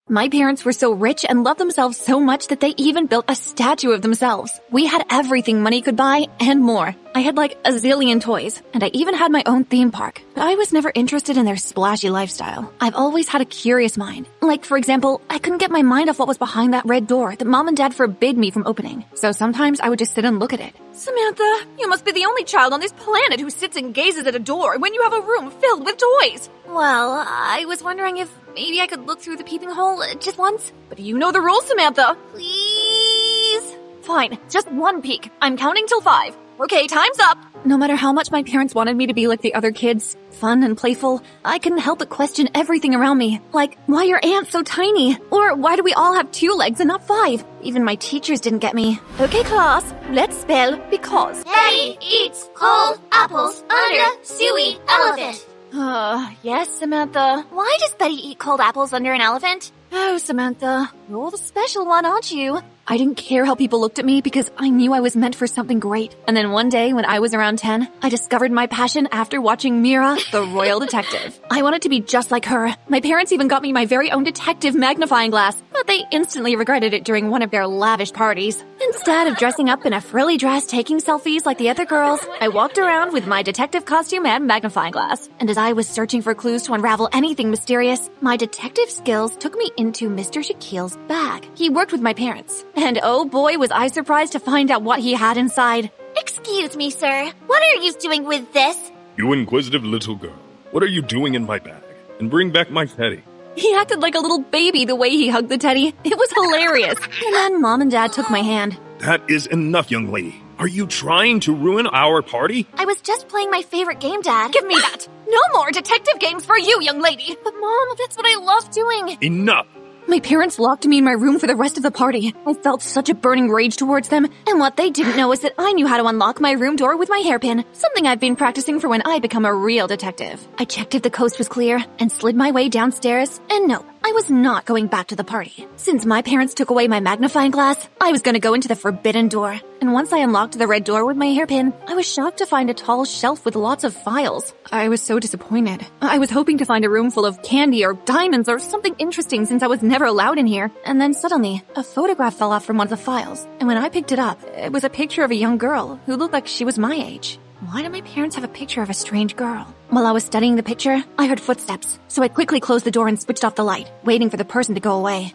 My parents were so rich and loved themselves so much that they even built a statue of themselves. We had everything money could buy and more. I had like a zillion toys, and I even had my own theme park. But I was never interested in their splashy lifestyle. I've always had a curious mind. Like, for example, I couldn't get my mind off what was behind that red door that Mom and Dad forbid me from opening. So sometimes I would just sit and look at it. Samantha, you must be the only child on this planet who sits and gazes at a door when you have a room filled with toys. Well, I was wondering if maybe I could look through the peeping hole just once. But you know the rules, Samantha. Please? Fine, just one peek. I'm counting till 5. Okay, time's up. No matter how much my parents wanted me to be like the other kids, fun and playful, I couldn't help but question everything around me. Like, why are ants so tiny? Or why do we all have 2 legs and not 5? Even my teachers didn't get me. Okay, class, let's spell because. Daddy eats cold apples under suey elephant. Yes, Samantha. Why does Betty eat cold apples under an elephant? Oh, Samantha, you're the special one, aren't you? I didn't care how people looked at me because I knew I was meant for something great. And then one day when I was around 10, I discovered my passion after watching Mira, the Royal Detective. I wanted to be just like her. My parents even got me my very own detective magnifying glass, but they instantly regretted it during one of their lavish parties. Instead of dressing up in a frilly dress taking selfies like the other girls, I walked around with my detective costume and magnifying glass. And as I was searching for clues to unravel anything mysterious, my detective skills took me into Mr. Shaquille's bag. He worked with my parents. And oh boy, was I surprised to find out what he had inside. Excuse me, sir. What are you doing with this? You inquisitive little girl. What are you doing in my bag? And bring back my teddy. He acted like a little baby the way he hugged the teddy. It was hilarious. And then Mom and Dad took my hand. That is enough, young lady. Are you trying to ruin our party? I was just playing my favorite game, Dad. Give me that. No more detective games for you, young lady. But Mom, that's what I love doing. Enough. My parents locked me in my room for the rest of the party. I felt such a burning rage towards them, and what they didn't know is that I knew how to unlock my room door with my hairpin, something I've been practicing for when I become a real detective. I checked if the coast was clear and slid my way downstairs, and no, I was not going back to the party. Since my parents took away my magnifying glass, I was going to go into the forbidden door. And once I unlocked the red door with my hairpin, I was shocked to find a tall shelf with lots of files. I was so disappointed. I was hoping to find a room full of candy or diamonds or something interesting since I was never allowed in here. And then suddenly, a photograph fell off from one of the files. And when I picked it up, it was a picture of a young girl who looked like she was my age. Why did my parents have a picture of a strange girl? While I was studying the picture, I heard footsteps, so I quickly closed the door and switched off the light, waiting for the person to go away.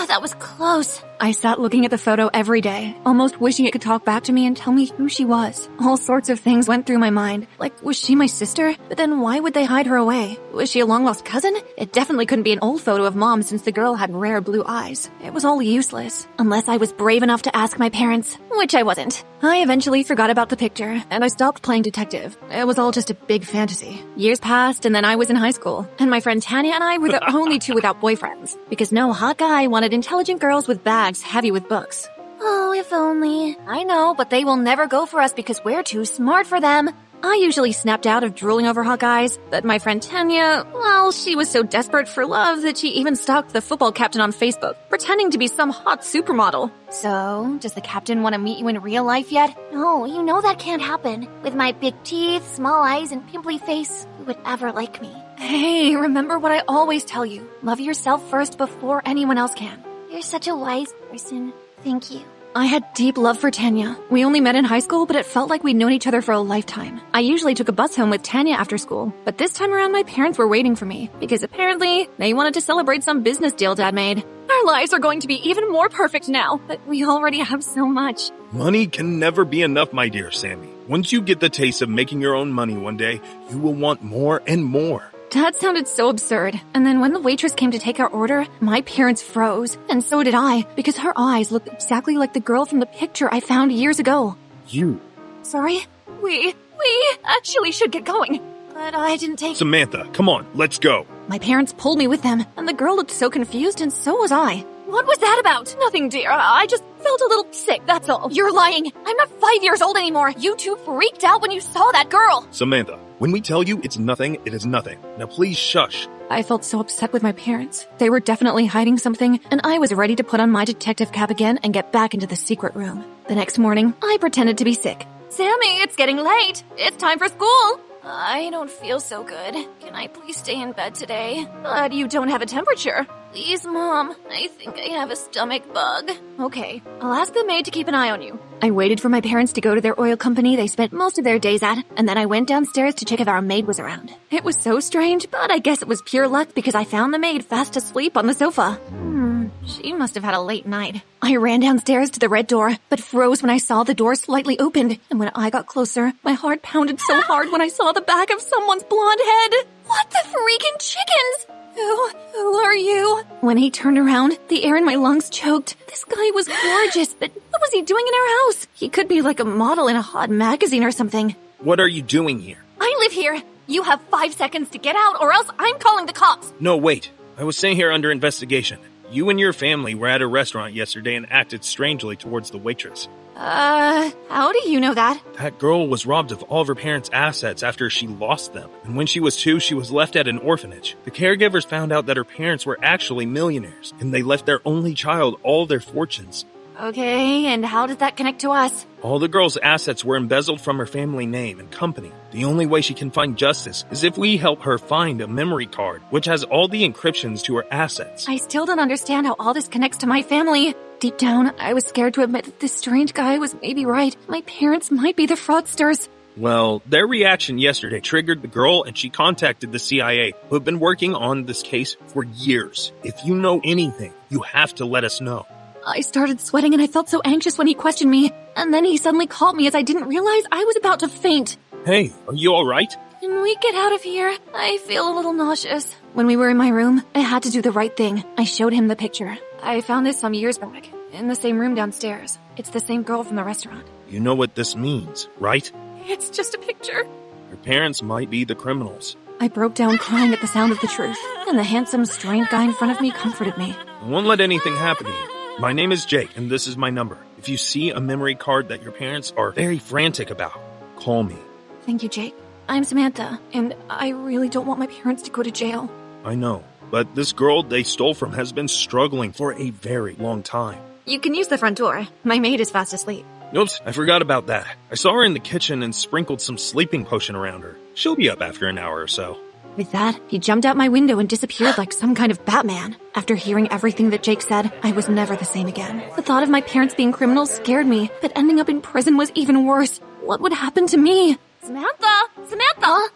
That was close. I sat looking at the photo every day, almost wishing it could talk back to me and tell me who she was. All sorts of things went through my mind, like, was she my sister? But then why would they hide her away? Was she a long-lost cousin? It definitely couldn't be an old photo of Mom since the girl had rare blue eyes. It was all useless, unless I was brave enough to ask my parents, which I wasn't. I eventually forgot about the picture, and I stopped playing detective. It was all just a big fantasy. Years passed, and then I was in high school, and my friend Tanya and I were the only 2 without boyfriends, because no hot guy wanted intelligent girls with bags heavy with books. Oh, if only. I know, but they will never go for us because we're too smart for them. I usually snapped out of drooling over hot guys, but my friend Tanya, well, she was so desperate for love that she even stalked the football captain on Facebook, pretending to be some hot supermodel. So, does the captain want to meet you in real life yet? No, you know that can't happen. With my big teeth, small eyes, and pimply face, who would ever like me? Hey, remember what I always tell you. Love yourself first before anyone else can. You're such a wise person. Thank you. I had deep love for Tanya. We only met in high school, but it felt like we'd known each other for a lifetime. I usually took a bus home with Tanya after school, but this time around my parents were waiting for me, because apparently they wanted to celebrate some business deal Dad made. Our lives are going to be even more perfect now, but we already have so much. Money can never be enough, my dear Sammy. Once you get the taste of making your own money one day, you will want more and more. Dad sounded so absurd, and then when the waitress came to take our order, my parents froze, and so did I, because her eyes looked exactly like the girl from the picture I found years ago. You. Sorry? We actually should get going. But I didn't take— Samantha, come on, let's go. My parents pulled me with them, and the girl looked so confused, and so was I. What was that about? Nothing, dear. I just felt a little sick, that's all. You're lying. I'm not 5 years old anymore. You 2 freaked out when you saw that girl. Samantha, when we tell you it's nothing, it is nothing. Now please shush. I felt so upset with my parents. They were definitely hiding something, and I was ready to put on my detective cap again and get back into the secret room. The next morning, I pretended to be sick. Sammy, it's getting late. It's time for school. I don't feel so good. Can I please stay in bed today? But you don't have a temperature. Please, Mom. I think I have a stomach bug. Okay, I'll ask the maid to keep an eye on you. I waited for my parents to go to their oil company they spent most of their days at, and then I went downstairs to check if our maid was around. It was so strange, but I guess it was pure luck because I found the maid fast asleep on the sofa. She must have had a late night. I ran downstairs to the red door, but froze when I saw the door slightly opened, and when I got closer, my heart pounded so hard when I saw the back of someone's blonde head. What the freaking chickens? Who are you? When he turned around, the air in my lungs choked. This guy was gorgeous, but what was he doing in our house? He could be like a model in a hot magazine or something. What are you doing here? I live here. You have 5 seconds to get out or else I'm calling the cops. No, wait. I was sitting here under investigation. You and your family were at a restaurant yesterday and acted strangely towards the waitress. How do you know that? That girl was robbed of all of her parents' assets after she lost them. And when she was 2, she was left at an orphanage. The caregivers found out that her parents were actually millionaires, and they left their only child all their fortunes. Okay, and how does that connect to us? All the girl's assets were embezzled from her family name and company. The only way she can find justice is if we help her find a memory card, which has all the encryptions to her assets. I still don't understand how all this connects to my family. Deep down, I was scared to admit that this strange guy was maybe right. My parents might be the fraudsters. Well, their reaction yesterday triggered the girl, and she contacted the CIA, who have been working on this case for years. If you know anything, you have to let us know. I started sweating and I felt so anxious when he questioned me. And then he suddenly called me as I didn't realize I was about to faint. Hey, are you alright? Can we get out of here? I feel a little nauseous. When we were in my room, I had to do the right thing. I showed him the picture. I found this some years back, in the same room downstairs. It's the same girl from the restaurant. You know what this means, right? It's just a picture. Your parents might be the criminals. I broke down crying at the sound of the truth, and the handsome, strange guy in front of me comforted me. I won't let anything happen to you. My name is Jake, and this is my number. If you see a memory card that your parents are very frantic about, call me. Thank you, Jake. I'm Samantha, and I really don't want my parents to go to jail. I know, but this girl they stole from has been struggling for a very long time. You can use the front door. My maid is fast asleep. Oops, I forgot about that. I saw her in the kitchen and sprinkled some sleeping potion around her. She'll be up after an hour or so. With that, he jumped out my window and disappeared like some kind of Batman. After hearing everything that Jake said, I was never the same again. The thought of my parents being criminals scared me, but ending up in prison was even worse. What would happen to me? Samantha! Samantha!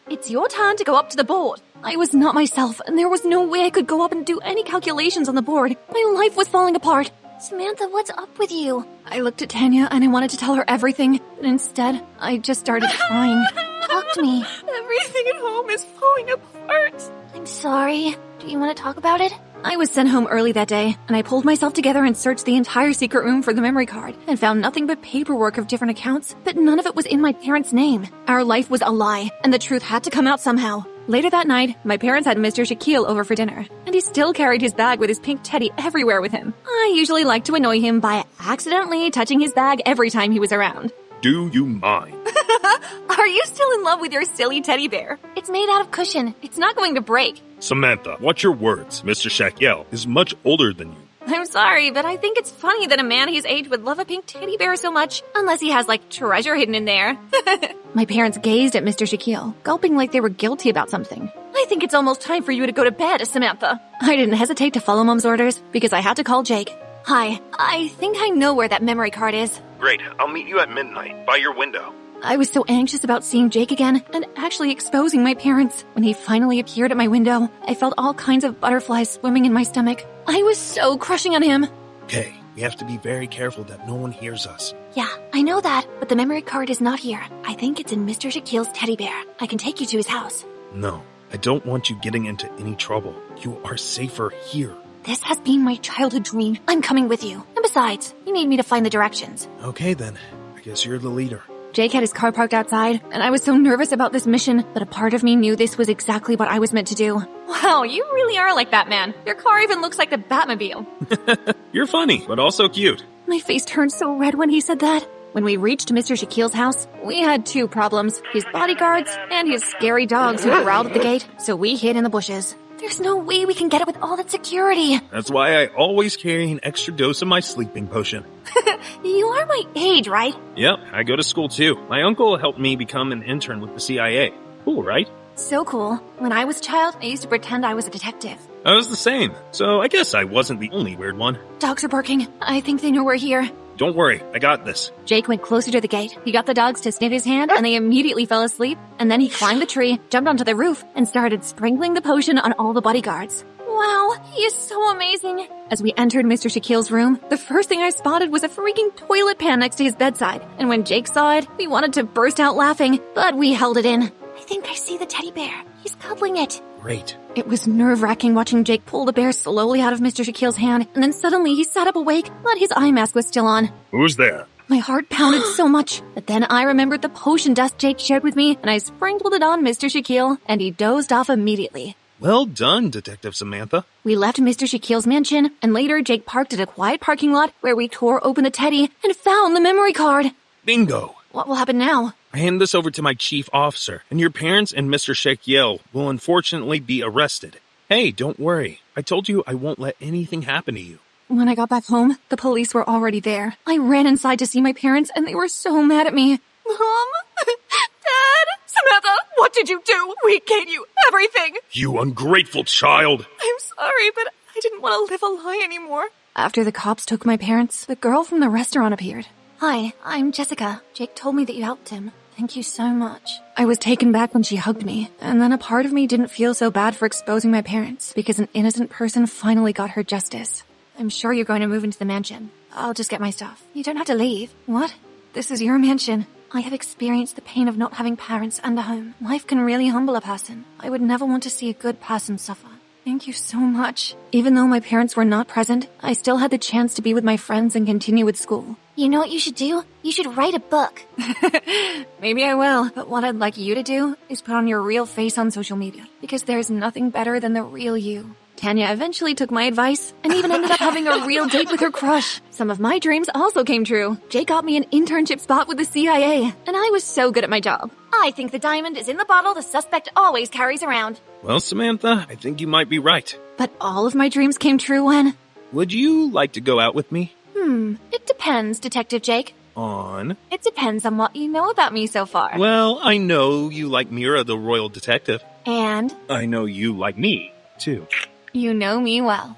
It's your turn to go up to the board. I was not myself, and there was no way I could go up and do any calculations on the board. My life was falling apart. Samantha, what's up with you? I looked at Tanya and I wanted to tell her everything, but instead, I just started crying. Talk to me. Everything at home is falling apart. I'm sorry. Do you want to talk about it? I was sent home early that day, and I pulled myself together and searched the entire secret room for the memory card, and found nothing but paperwork of different accounts, but none of it was in my parents' name. Our life was a lie, and the truth had to come out somehow. Later that night, my parents had Mr. Shaquille over for dinner, and he still carried his bag with his pink teddy everywhere with him. I usually liked to annoy him by accidentally touching his bag every time he was around. Do you mind? Are you still in love with your silly teddy bear? It's made out of cushion. It's not going to break. Samantha, watch your words. Mr. Shaquille is much older than you. I'm sorry, but I think it's funny that a man his age would love a pink teddy bear so much, unless he has, like, treasure hidden in there. My parents gazed at Mr. Shaquille, gulping like they were guilty about something. I think it's almost time for you to go to bed, Samantha. I didn't hesitate to follow Mom's orders, because I had to call Jake. Hi, I think I know where that memory card is. Great, I'll meet you at midnight, by your window. I was so anxious about seeing Jake again, and actually exposing my parents. When he finally appeared at my window, I felt all kinds of butterflies swimming in my stomach. I was so crushing on him. Okay, we have to be very careful that no one hears us. Yeah, I know that, but the memory card is not here. I think it's in Mr. Shaquille's teddy bear. I can take you to his house. No, I don't want you getting into any trouble. You are safer here. This has been my childhood dream. I'm coming with you. And besides, you need me to find the directions. Okay then, I guess you're the leader. Jake had his car parked outside, and I was so nervous about this mission, but a part of me knew this was exactly what I was meant to do. Wow, you really are like Batman. Your car even looks like the Batmobile. You're funny, but also cute. My face turned so red when he said that. When we reached Mr. Shaquille's house, we had two problems, his bodyguards and his scary dogs who growled at the gate, so we hid in the bushes. There's no way we can get it with all that security. That's why I always carry an extra dose of my sleeping potion. You are my age, right? Yep, I go to school too. My uncle helped me become an intern with the CIA. Cool, right? So cool. When I was a child, I used to pretend I was a detective. I was the same, so I guess I wasn't the only weird one. Dogs are barking. I think they know we're here. Don't worry, I got this. Jake went closer to the gate. He got the dogs to sniff his hand, and they immediately fell asleep. And then he climbed the tree, jumped onto the roof, and started sprinkling the potion on all the bodyguards. Wow, he is so amazing. As we entered Mr. Shaquille's room, the first thing I spotted was a freaking toilet pan next to his bedside. And when Jake saw it, we wanted to burst out laughing, but we held it in. I think I see the teddy bear. He's cuddling it. Great. It was nerve-wracking watching Jake pull the bear slowly out of Mr. Shaquille's hand, and then suddenly he sat up awake, but his eye mask was still on. Who's there? My heart pounded so much, but then I remembered the potion dust Jake shared with me, and I sprinkled it on Mr. Shaquille, and he dozed off immediately. Well done, Detective Samantha. We left Mr. Shaquille's mansion, and later Jake parked at a quiet parking lot where we tore open the teddy and found the memory card. Bingo. What will happen now? I hand this over to my chief officer, and your parents and Mr. Shaquille will unfortunately be arrested. Hey, don't worry. I told you I won't let anything happen to you. When I got back home, the police were already there. I ran inside to see my parents, and they were so mad at me. Mom? Dad? Samantha, what did you do? We gave you everything. You ungrateful child. I'm sorry, but I didn't want to live a lie anymore. After the cops took my parents, the girl from the restaurant appeared. Hi, I'm Jessica. Jake told me that you helped him. Thank you so much. I was taken back when she hugged me, and then a part of me didn't feel so bad for exposing my parents because an innocent person finally got her justice. I'm sure you're going to move into the mansion. I'll just get my stuff. You don't have to leave. What? This is your mansion. I have experienced the pain of not having parents and a home. Life can really humble a person. I would never want to see a good person suffer. Thank you so much. Even though my parents were not present, I still had the chance to be with my friends and continue with school. You know what you should do? You should write a book. Maybe I will, but what I'd like you to do is put on your real face on social media, because there's nothing better than the real you. Tanya eventually took my advice and even ended up having a real date with her crush. Some of my dreams also came true. Jake got me an internship spot with the CIA, and I was so good at my job. I think the diamond is in the bottle the suspect always carries around. Well, Samantha, I think you might be right. But all of my dreams came true when... Would you like to go out with me? It depends, Detective Jake. On? It depends on what you know about me so far. Well, I know you like Mira, the royal detective. And? I know you like me, too. You know me well.